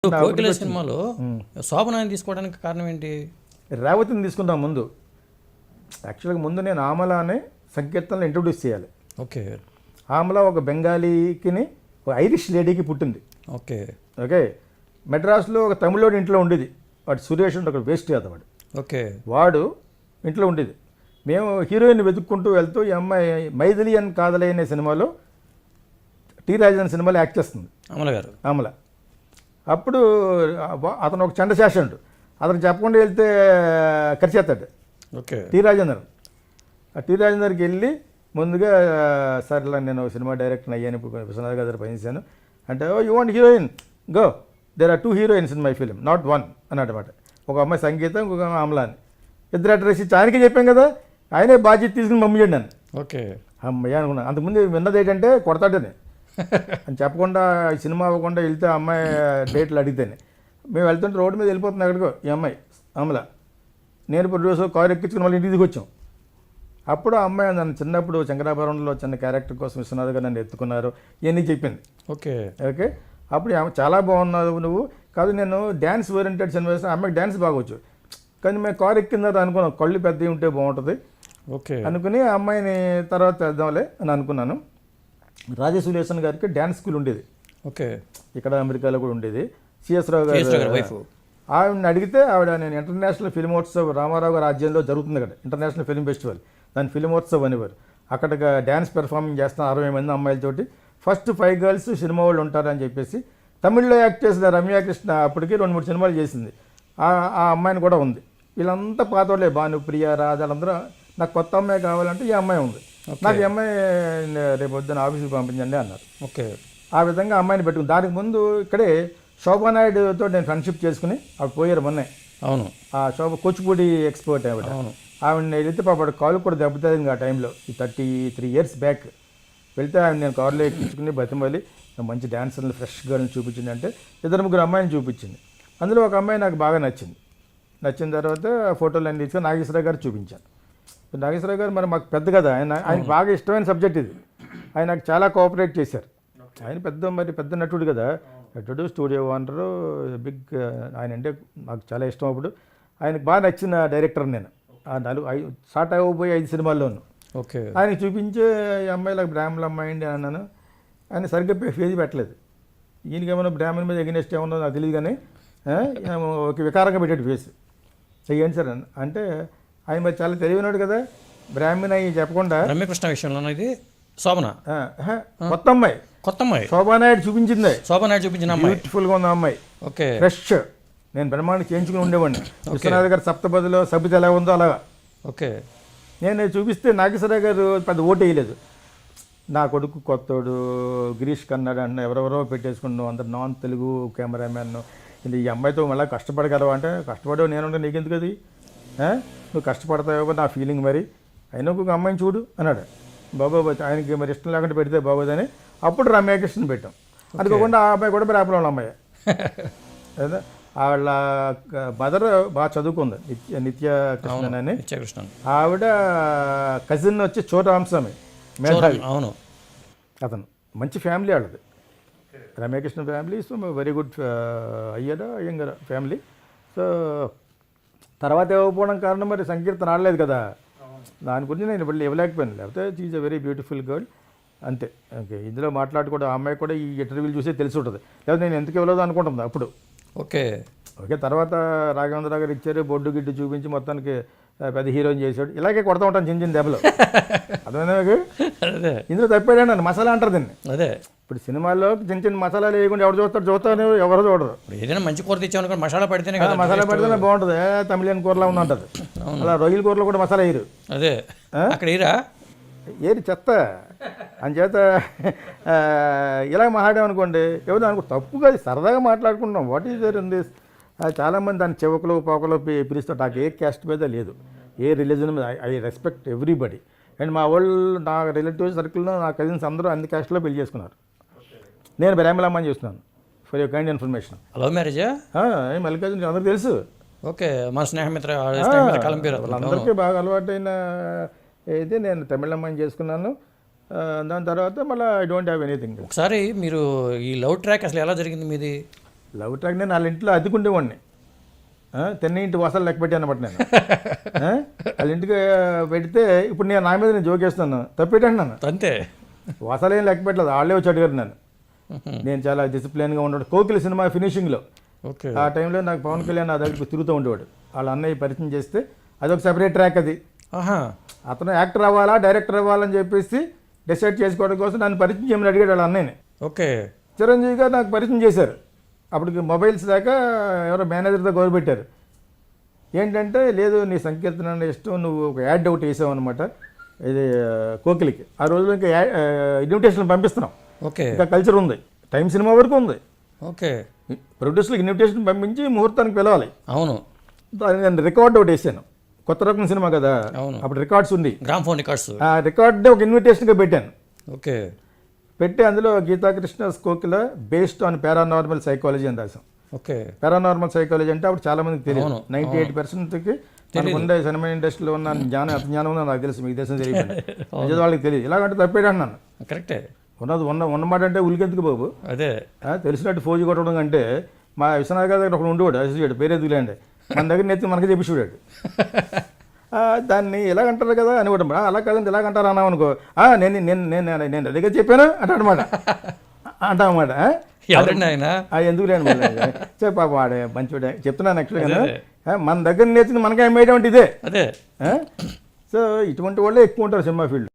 ఇప్పుడు కోకిల సినిమాలో శోభనాన్ని తీసుకోవడానికి కారణం ఏంటి? రేవతిని తీసుకుందాం ముందు. యాక్చువల్గా ముందు నేను ఆమల అనే సంకీర్తనలు ఇంట్రొడ్యూస్ చేయాలి. ఓకే. ఆమల ఒక బెంగాలీకి ఒక ఐరిష్ లేడీకి పుట్టింది. Okay okay. మెడ్రాస్లో ఒక తమిళోడు ఇంట్లో ఉండేది, వాడు సురేష్ అంటే ఒక వేస్ట్ చేద్దాం వాడు. ఓకే. వాడు ఇంట్లో ఉండేది. మేము హీరోయిన్ వెతుక్కుంటూ వెళ్తూ ఈ అమ్మాయి మైథిలి అని కాదలే అనే సినిమాలో టీ రాజన్ సినిమాలో యాక్ట్ చేస్తుంది అమల గారు. ఆమల. అప్పుడు అతను ఒక చండశాసనుడు, అతను చెప్పకుండా వెళ్తే ఖర్చేస్తాడు. ఓకే. టీ రాజేందర్. ఆ టీ రాజేందర్కి వెళ్ళి ముందుగా సార్ ఇలా నేను సినిమా డైరెక్టర్ అయ్యాను, విశ్వనాథ్ గారు పనిచేశాను అంటే, oh you want heroine go, there are 2 heroines in my film not 1 అన్నమాట. ఒక అమ్మాయి సంగీతం, ఇంకొక ఆమల అని. ఇద్దరు అడ్రస్ ఇచ్చి ఆయనకే చెప్పాం కదా, ఆయనే బాధ్యత తీసుకుని పంపించండి నన్ను. ఓకే. అమ్మాయి అనుకున్నాను. అంతకుముందు విన్నది ఏంటంటే కొడతాడని అని చెప్పకుండా ఈ సినిమా అవ్వకుండా వెళ్తే అమ్మాయి డేట్లు అడిగితేనే. మేము వెళ్తుంటే రోడ్డు మీద వెళ్ళిపోతుంది ఎక్కడికో ఈ అమ్మాయి ఆమల. నేను ప్రొడ్యూస్ కారు ఎక్కించుకుని మళ్ళీ ఇంటికి వచ్చాం. అప్పుడు ఆ అమ్మాయి నన్ను చిన్నప్పుడు శంకరాభరణంలో చిన్న క్యారెక్టర్ కోసం విశ్వనాథ్ గారు నన్ను ఎత్తుకున్నారు ఇవన్నీ చెప్పింది. ఓకే. ఓకే. అప్పుడు ఆమె చాలా బాగున్నావు నువ్వు, కాదు నేను డ్యాన్స్ ఓరియంటెడ్ సినిమా వేస్తాను, అమ్మాయికి డ్యాన్స్ బాగొచ్చు, కానీ మేము కారు ఎక్కిన అనుకున్నాం కళ్ళు పెద్దవి ఉంటే బాగుంటుంది. ఓకే. అనుకుని ఆ అమ్మాయిని తర్వాత వెళ్దాంలే అని అనుకున్నాను. రాజేశ్వరేషన్ గారికి డ్యాన్స్ స్కూల్ ఉండేది. ఓకే. ఇక్కడ అమెరికాలో కూడా ఉండేది. సిఎస్ రావు గారు వైఫ్. ఆవిడని అడిగితే ఆవిడ నేను ఇంటర్నేషనల్ ఫిల్మోత్సవ్ రామారావు గారి రాజ్యంలో జరుగుతుంది కదా ఇంటర్నేషనల్ ఫిల్మ్ ఫెస్టివల్, దాని ఫిల్మోత్సవ్ అనేవారు. అక్కడికి డ్యాన్స్ పెర్ఫార్మింగ్ చేస్తాను 60 మంది అమ్మాయిలతోటి. ఫస్ట్ 5 గర్ల్స్ సినిమా వాళ్ళు ఉంటారని చెప్పేసి తమిళ్లో యాక్ట్ చేసిన రమ్యాకృష్ణ అప్పటికి 2-3 సినిమాలు చేసింది. ఆ అమ్మాయిని కూడా ఉంది. వీళ్ళంతా పాతోళ్ళే, భానుప్రియ, రాజ, వాళ్ళందరూ నాకు కొత్త అమ్మాయి కావాలంటే ఈ అమ్మాయి ఉంది. నాకు ఈ అమ్మాయి రేపు పొద్దున్న ఆఫీస్కి పంపించండి అన్నారు. ఓకే. ఆ విధంగా అమ్మాయిని పెట్టుకుని దానికి ముందు ఇక్కడే శోభానాయుడుతో నేను ఫ్రెండ్షిప్ చేసుకుని ఆవిడ పోయారు మొన్నే. అవును. ఆ శోభ కూచిపూడి ఎక్స్పర్ట్ ఆవిడ. అవును. ఆవిడని వెళితే పాపడు కాలు కూడా దెబ్బతుంది ఆ టైంలో, ఈ 33 years బ్యాక్. వెళ్తే ఆవిడ నేను కారులో ఎక్కించుకుని బతిమలి మంచి డాన్సర్లు ఫ్రెష్ గర్ల్ని చూపించింది అంటే 2-3 అమ్మాయిని చూపించింది. అందులో ఒక అమ్మాయి నాకు బాగా నచ్చింది. నచ్చిన తర్వాత ఫోటోలు అన్ని తీసుకొని నాగేశ్వరరావు గారు చూపించాను. నాగేశ్వరరావు గారు మరి మాకు పెద్ద కదా, ఆయనకి బాగా ఇష్టమైన సబ్జెక్ట్ ఇది. ఆయన నాకు చాలా కోఆపరేట్ చేశారు. ఆయన పెద్ద నటుడు కదా, నటుడు, స్టూడియో ఓనరు, బిగ్. ఆయన అంటే నాకు చాలా ఇష్టం. అప్పుడు ఆయనకు బాగా నచ్చిన డైరెక్టర్ నేను. ఆ 4 స్టార్ట్ అవ్వబోయే 5 సినిమాల్లోనూ. ఓకే. ఆయనకి చూపించే ఈ అమ్మాయిలకు బ్రాహ్మణ అమ్మాయి అండి అన్నాను. ఆయన సరిగ్గా ఫేజ్ పెట్టలేదు. ఈయనకి ఏమైనా బ్రాహ్మణ మీద ఎగనెస్ట్ ఏమన్నా నాకు తెలియదు, కానీ ఒక వికారంగా పెట్టాడు ఫేస్. ఏంటి సార్ అంటే ఆయన మరి చాలా తెలివినాడు కదా, బ్రాహ్మణ అయ్యి చెప్పకుండా. రమ్యకృష్ణ విషయంలో ఇది శోభన కొత్త అమ్మాయి శోభానాయుడు చూపించింది. శోభనాయుడు చూపించిన అమ్మాయి బ్యూటిఫుల్గా ఉన్న అమ్మాయి. ఓకే. ఫ్రెష్. నేను బ్రహ్మాండ చేయించుకుని ఉండేవాడిని. విశ్వనాథ్ గారు సప్తపదిలో సభ్యత ఎలా ఉందో అలాగా. ఓకే. నేను చూపిస్తే నాగేశ్వరరావు గారు పెద్ద ఓటు వేయలేదు. నా కొడుకు కొత్తోడు, గిరీష్ కన్నాడు అన్న ఎవరెవరో పెట్టేసుకున్నావు, అందరు నాన్ తెలుగు కెమెరామ్యాన్, ఈ అమ్మాయితో మళ్ళీ కష్టపడగలవా అంటే, కష్టపడేవు నేనుంటే నీకెందుకు అది, నువ్వు కష్టపడతావు నా ఫీలింగ్, మరి అయినా ఒక అమ్మాయిని చూడు అన్నాడు. బాబోబా ఆయనకి మరి ఇష్టం లేకుండా పెడితే బాగోదని అప్పుడు రమ్యాకృష్ణ పెట్టాం. అనుకోకుండా ఆ అమ్మాయి కూడా బ్రాహ్మణ అమ్మాయి. అదే వాళ్ళ మదర్ బాగా చదువుకుంది, నిత్య కృష్ణన్ అని. ఆవిడ కజిన్ వచ్చి చోటవంశమే, మేధావి. అవును. అతను మంచి ఫ్యామిలీ వాళ్ళది, Ramyakrishna family. So very good Iyengar family. So తర్వాత ఇవ్వకపోవడం కారణం మరి సంకీర్తన ఆడలేదు కదా, దాని గురించి నేను ఇప్పుడు ఇవ్వలేకపోయాను. లేకపోతే is a very beautiful girl అంతే. ఓకే. ఇందులో మాట్లాడుకోవడం ఆ అమ్మాయి కూడా ఈ ఇంటర్వ్యూలు చూసే తెలిసి ఉంటుంది, లేకపోతే నేను ఎందుకు ఇవ్వలేదు అనుకుంటుంది అప్పుడు. ఓకే. తర్వాత రాఘవేంద్రరావు గారు ఇచ్చారు, బొడ్డు గిడ్డు చూపించి మొత్తానికి పెద్ద హీరోయిన్ చేశాడు. ఇలాగే కొడతా ఉంటాను చిన్న దెబ్బలు. అర్థమైనా అదే ఇందులో తప్పాడు నన్ను మసాలా అంటారు దీన్ని. అదే ఇప్పుడు సినిమాల్లో చిన్న మసాలాలు వేయకుండా ఎవరు చూస్తాను, ఎవరు చూడరు. ఏదైనా మంచి కూర తెచ్చామనుకో మసాలా పెడితేనే మసాలా పెడితేనే బాగుంటుంది. తమిళియన్ కూరలా ఉందంటది. అలా రొయ్యల కూరలో కూడా మసాలా వేయరు. అదే అక్కడ ఏది చెత్త అంచేత ఇలా మాట్లాడామనుకోండి ఎవరు అనుకో తప్పు కాదు, సరదాగా మాట్లాడుకుంటాం. What is there in this. చాలామంది దాన్ని చెవకలు పోకలు పిలుస్తారు. నాకు ఏ క్యాస్ట్ మీద లేదు, ఏ రిలీజన్ మీద. I respect everybody. అండ్ మా వాళ్ళు నా రిలేటివ్ సర్కిల్లో నా కజిన్స్ అందరూ అన్ని క్యాస్ట్లో పెళ్లి చేసుకున్నారు. నేను బ్రాహ్మణమ్మని చేస్తున్నాను. For your kind information. Love మ్యారేజా? మల్లికార్జున అందరికీ తెలుసు. ఓకే. మా స్నేహితులు అందరికీ బాగా అలవాటైన అయితే నేను తమిళమ్మని చేసుకున్నాను. దాని తర్వాత మళ్ళీ ఐ డోంట్ హ్యావ్ ఎనీథింగ్. ఒకసారి మీరు ఈ లవ్ ట్రాక్ అసలు ఎలా జరిగింది మీది? లవ్ ట్రాక్ నేను వాళ్ళ ఇంట్లో అద్దెకుండేవాడిని. తిన్న ఇంటి వాసాలు లెక్క పెట్టాను అనమాట నేను. వాళ్ళ ఇంటికి పెడితే ఇప్పుడు నేను నా మీద నేను జోకేస్తున్నాను, తప్పేటండి నన్ను. అంతే, వాసాలు ఏం లెక్క పెట్టలేదు, వాళ్ళే వచ్చి అడిగారు నన్ను. నేను చాలా డిసిప్లిన్గా ఉండడు. కోకిల సినిమా ఫినిషింగ్లో ఓకే. ఆ టైంలో నాకు పవన్ కళ్యాణ్ నా దగ్గరికి తిరుగుతూ ఉండేవాడు. వాళ్ళ అన్నయ్య పరిచయం చేస్తే అదొక సెపరేట్ ట్రాక్ అది. ఆహా, అతను యాక్టర్ అవ్వాలా డైరెక్టర్ అవ్వాలని చెప్పేసి డిసైడ్ చేసుకోవడం కోసం నన్ను పరిచయం చేయమని అడిగాడు వాళ్ళ అన్నయ్యని. ఓకే. చిరంజీవి గారు నాకు పరిచయం చేశారు. అప్పటికి మొబైల్స్ దాకా ఎవరో మేనేజర్తో గౌరవ పెట్టారు. ఏంటంటే లేదు నీ సంకీర్తన అంటే ఇష్టం, నువ్వు ఒక యాడ్ ఒకటి వేసావు అనమాట ఇది కోకిలికి. ఆ రోజులో ఇంకా ఇన్విటేషన్లు పంపిస్తున్నాం, ఓకే. ఇంకా కల్చర్ ఉంది, టైం సినిమా వరకు ఉంది. ఓకే. ప్రొడ్యూసర్లకు ఇన్విటేషన్ పంపించి ముహూర్తానికి పిలవాలి. అవును, దాన్ని నేను రికార్డ్ ఒకటి వేసాను. కొత్త రకం సినిమా కదా, అవును. అప్పుడు రికార్డ్స్ ఉంది. Gram phone records. ఆ రికార్డ్ ఒక ఇన్విటేషన్గా పెట్టాను. ఓకే. పెట్టి అందులో గీతాకృష్ణ కోకిల బేస్డ్ ఆన్ పారానార్మల్ సైకాలజీ అని రాసాం. ఓకే. పారానార్మల్ సైకాలజీ అంటే అప్పుడు చాలా మందికి తెలియదు. అవును, 98%కి మనకుండే సినిమా ఇండస్ట్రీలో ఉన్న జ్ఞానం అజ్ఞానం ఉందో నాకు తెలుసు, మీకు దేశం తెలియదు, నిజం వాళ్ళకి తెలియదు. ఇలాగంటే తప్పేడు అన్నాను. కరెక్టే. ఉన్నమాట అంటే ఉలికెందుకు బాబు, అదే తెలిసినట్టు ఫోజు కొట్టడం అంటే. మా విశ్వనాథ్ గారి దగ్గర ఒకడు ఉండేవాడు, అసోసియేట్, పేరెందుకులేండి, మన దగ్గర నెత్తి మనకి చెప్పి చూడాడు. దాన్ని ఇలాగంటారు కదా అని కూడా అలా కాదండి ఇలాగంటారు అన్నాం అనుకో, నేను నేను నేను నేను దగ్గర చెప్పాను అంటాడనమాట. అంటామన్నమాట. ఎవరండి ఆయన? ఎందుకు లేండి పాప వాడే మంచివాడే చెప్తున్నాను యాక్చువల్గా. మన దగ్గర నేర్చుకుని మనకే అమ్మేయడం అంటే ఇదే. అదే. సో ఇటువంటి వాళ్ళే ఎక్కువ ఉంటారు సినిమా ఫీల్డ్.